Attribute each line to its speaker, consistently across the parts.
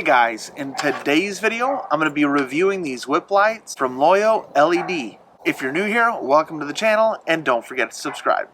Speaker 1: Hey guys, in today's video, I'm going to be reviewing these whip lights from LoYo LED. If you're new here, welcome to the channel, and don't forget to subscribe.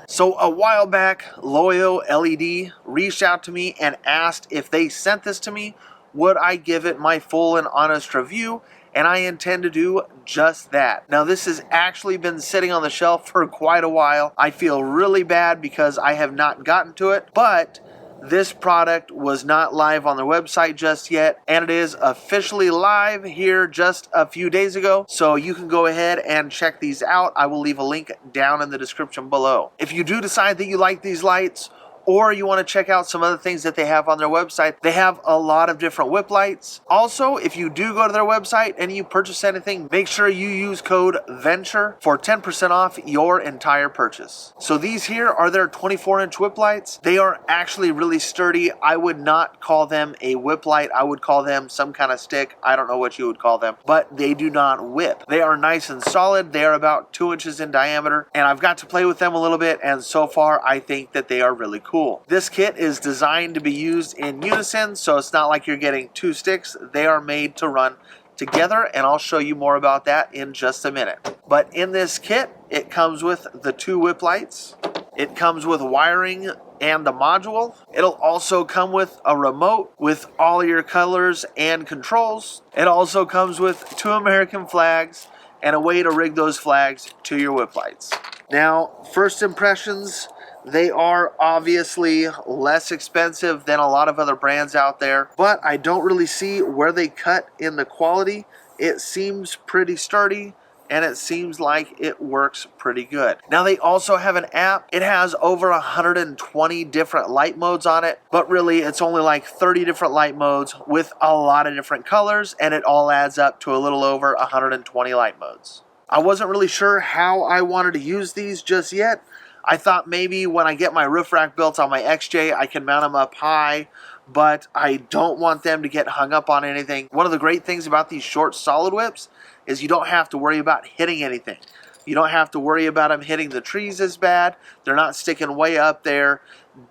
Speaker 1: So a while back, LoYo LED reached out to me and asked if they sent this to me, would I give it my full and honest review, and I intend to do just that. Now this has actually been sitting on the shelf for quite a while. I feel really bad because I have not gotten to it, but this product was not live on their website just yet, and it is officially live here just a few days ago, so you can go ahead and check these out. I will leave a link down in the description below. If you do decide that you like these lights, or you want to check out some other things that they have on their website, they have a lot of different whip lights. Also, if you do go to their website and you purchase anything, make sure you use code VENTURE for 10% off your entire purchase. So these here are their 24-inch whip lights. They are actually really sturdy. I would not call them a whip light. I would call them some kind of stick. I don't know what you would call them, but they do not whip. They are nice and solid. They are about 2 inches in diameter, and I've got to play with them a little bit, and so far I think that they are really cool. This kit is designed to be used in unison, so it's not like you're getting two sticks. They are made to run together, and I'll show you more about that in just a minute. But in this kit, it comes with the 2 whip lights. It comes with wiring and the module. It'll also come with a remote with all your colors and controls. It also comes with 2 American flags and a way to rig those flags to your whip lights. Now, first impressions, they are obviously less expensive than a lot of other brands out there, but I don't really see where they cut in the quality. It seems pretty sturdy, and it seems like it works pretty good. Now they also have an app. It has over 120 different light modes on it, but really it's only like 30 different light modes with a lot of different colors, and it all adds up to a little over 120 light modes. I wasn't really sure how I wanted to use these just yet. I thought maybe when I get my roof rack built on my XJ, I can mount them up high, but I don't want them to get hung up on anything. One of the great things about these short solid whips is you don't have to worry about hitting anything. You don't have to worry about them hitting the trees as bad. They're not sticking way up there.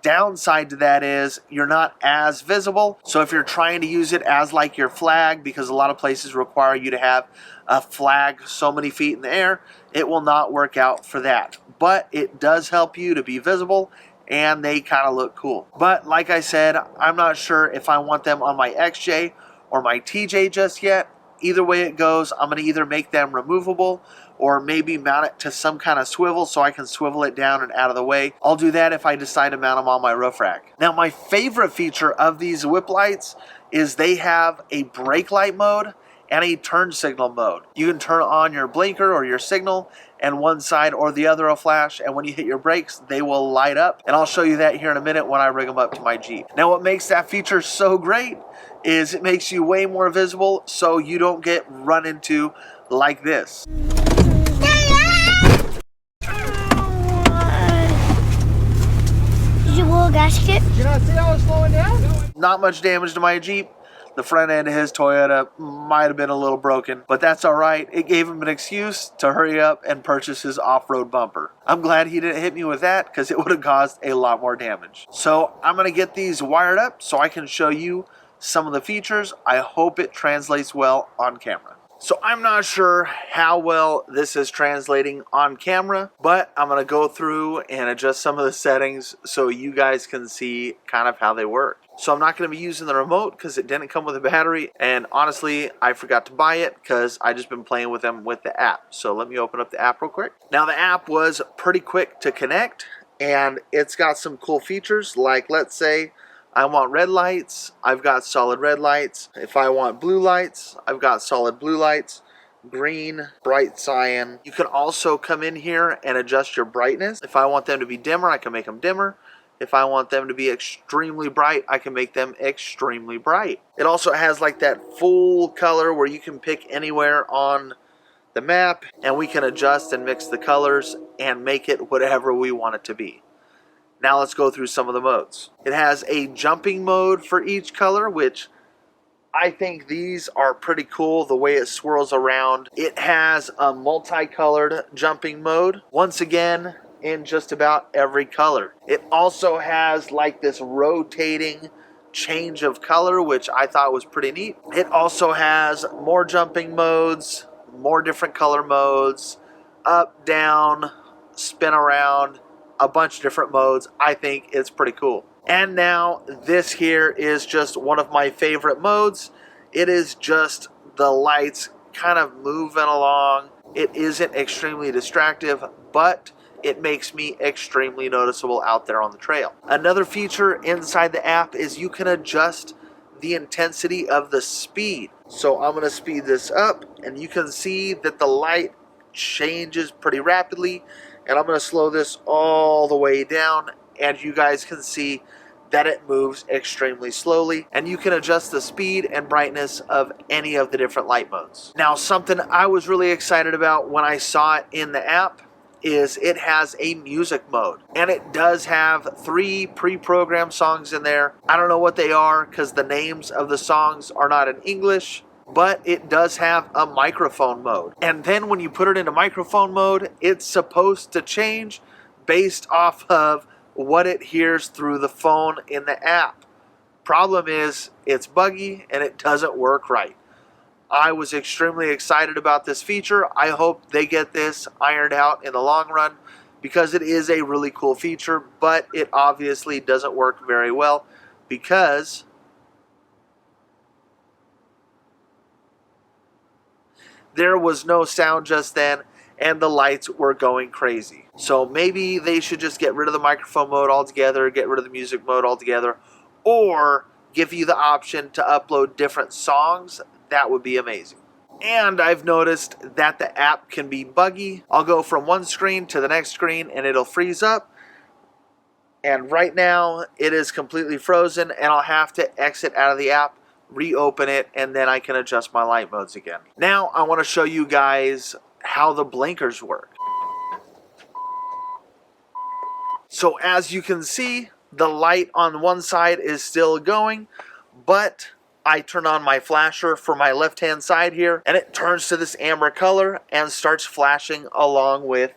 Speaker 1: Downside to that is you're not as visible. So if you're trying to use it as like your flag, because a lot of places require you to have a flag so many feet in the air, it will not work out for that. But it does help you to be visible, and they kind of look cool. But like I said, I'm not sure if I want them on my XJ or my TJ just yet. Either way it goes, I'm going to either make them removable or maybe mount it to some kind of swivel so I can swivel it down and out of the way. I'll do that if I decide to mount them on my roof rack. Now my favorite feature of these whip lights is they have a brake light mode and a turn signal mode. You can turn on your blinker or your signal, and one side or the other will flash, and when you hit your brakes, they will light up. And I'll show you that here in a minute when I rig them up to my Jeep. Now what makes that feature so great is it makes you way more visible so you don't get run into like this.
Speaker 2: Did you blow a gasket?
Speaker 3: Did you not see I was slowing down?
Speaker 1: Not much damage to my Jeep. The front end of his Toyota might have been a little broken, but that's all right. It gave him an excuse to hurry up and purchase his off-road bumper. I'm glad he didn't hit me with that because it would have caused a lot more damage. So I'm going to get these wired up so I can show you some of the features. I hope it translates well on camera. So I'm not sure how well this is translating on camera, but I'm going to go through and adjust some of the settings so you guys can see kind of how they work. So I'm not going to be using the remote because it didn't come with a battery, and honestly I forgot to buy it because I just been playing with them with the app. So let me open up the app real quick. Now the app was pretty quick to connect, and it's got some cool features like, let's say I want red lights, I've got solid red lights. If I want blue lights, I've got solid blue lights. Green, bright cyan. You can also come in here and adjust your brightness. If I want them to be dimmer, I can make them dimmer. If I want them to be extremely bright, I can make them extremely bright. It also has like that full color where you can pick anywhere on the map, and we can adjust and mix the colors and make it whatever we want it to be. Now let's go through some of the modes. It has a jumping mode for each color, which I think these are pretty cool, the way it swirls around. It has a multicolored jumping mode. Once again, in just about every color. It also has like this rotating change of color, which I thought was pretty neat. It also has more jumping modes, more different color modes, up, down, spin around, a bunch of different modes. I think it's pretty cool. And now this here is just one of my favorite modes. It is just the lights kind of moving along. It isn't extremely distractive, but it makes me extremely noticeable out there on the trail. Another feature inside the app is you can adjust the intensity of the speed. So I'm going to speed this up, and you can see that the light changes pretty rapidly. And I'm going to slow this all the way down, and you guys can see that it moves extremely slowly, and you can adjust the speed and brightness of any of the different light modes. Now, something I was really excited about when I saw it in the app is it has a music mode, and it does have 3 pre-programmed songs in there. I don't know what they are because the names of the songs are not in English, but it does have a microphone mode. And then when you put it into microphone mode, it's supposed to change based off of what it hears through the phone in the app. Problem is, it's buggy and it doesn't work right. I was extremely excited about this feature. I hope they get this ironed out in the long run because it is a really cool feature, but it obviously doesn't work very well because there was no sound just then and the lights were going crazy. So maybe they should just get rid of the microphone mode altogether, get rid of the music mode altogether, or give you the option to upload different songs. That would be amazing. And I've noticed that the app can be buggy. I'll go from one screen to the next screen and it'll freeze up. And right now it is completely frozen, and I'll have to exit out of the app, reopen it, and then I can adjust my light modes again. Now I want to show you guys how the blinkers work. So as you can see, the light on one side is still going, but I turn on my flasher for my left hand side here, and it turns to this amber color and starts flashing along with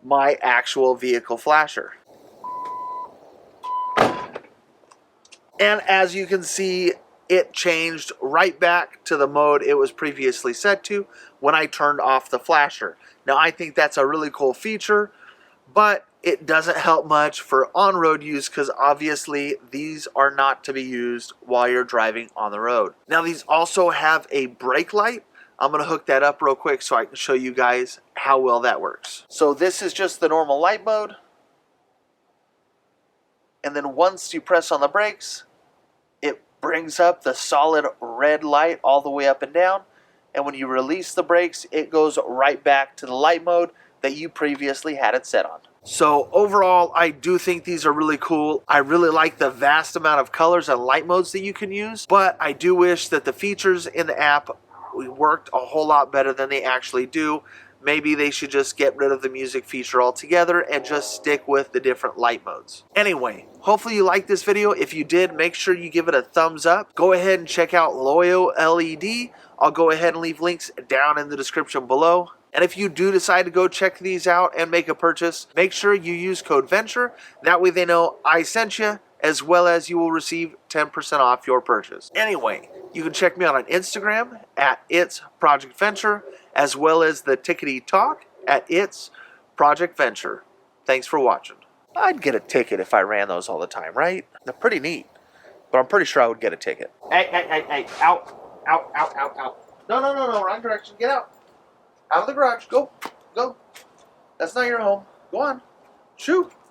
Speaker 1: my actual vehicle flasher. And as you can see, it changed right back to the mode it was previously set to when I turned off the flasher. Now I think that's a really cool feature, but it doesn't help much for on-road use because obviously these are not to be used while you're driving on the road. Now these also have a brake light. I'm going to hook that up real quick so I can show you guys how well that works. So this is just the normal light mode. And then once you press on the brakes, it brings up the solid red light all the way up and down. And when you release the brakes, it goes right back to the light mode that you previously had it set on. So overall, I do think these are really cool. I really like the vast amount of colors and light modes that you can use, but I do wish that the features in the app worked a whole lot better than they actually do. Maybe they should just get rid of the music feature altogether and just stick with the different light modes. Anyway, hopefully you liked this video. If you did, make sure you give it a thumbs up. Go ahead and check out LoYo LED. I'll go ahead and leave links down in the description below. And if you do decide to go check these out and make a purchase, make sure you use code VENTURE. That way they know I sent you, as well as you will receive 10% off your purchase. Anyway, you can check me out on Instagram at It's Project Venture, as well as the Tickety Talk at It's Project Venture. Thanks for watching. I'd get a ticket if I ran those all the time, right? They're pretty neat, but I'm pretty sure I would get a ticket. Hey, out. No, wrong direction, get out. Out of the garage, go. That's not your home, go on, shoot.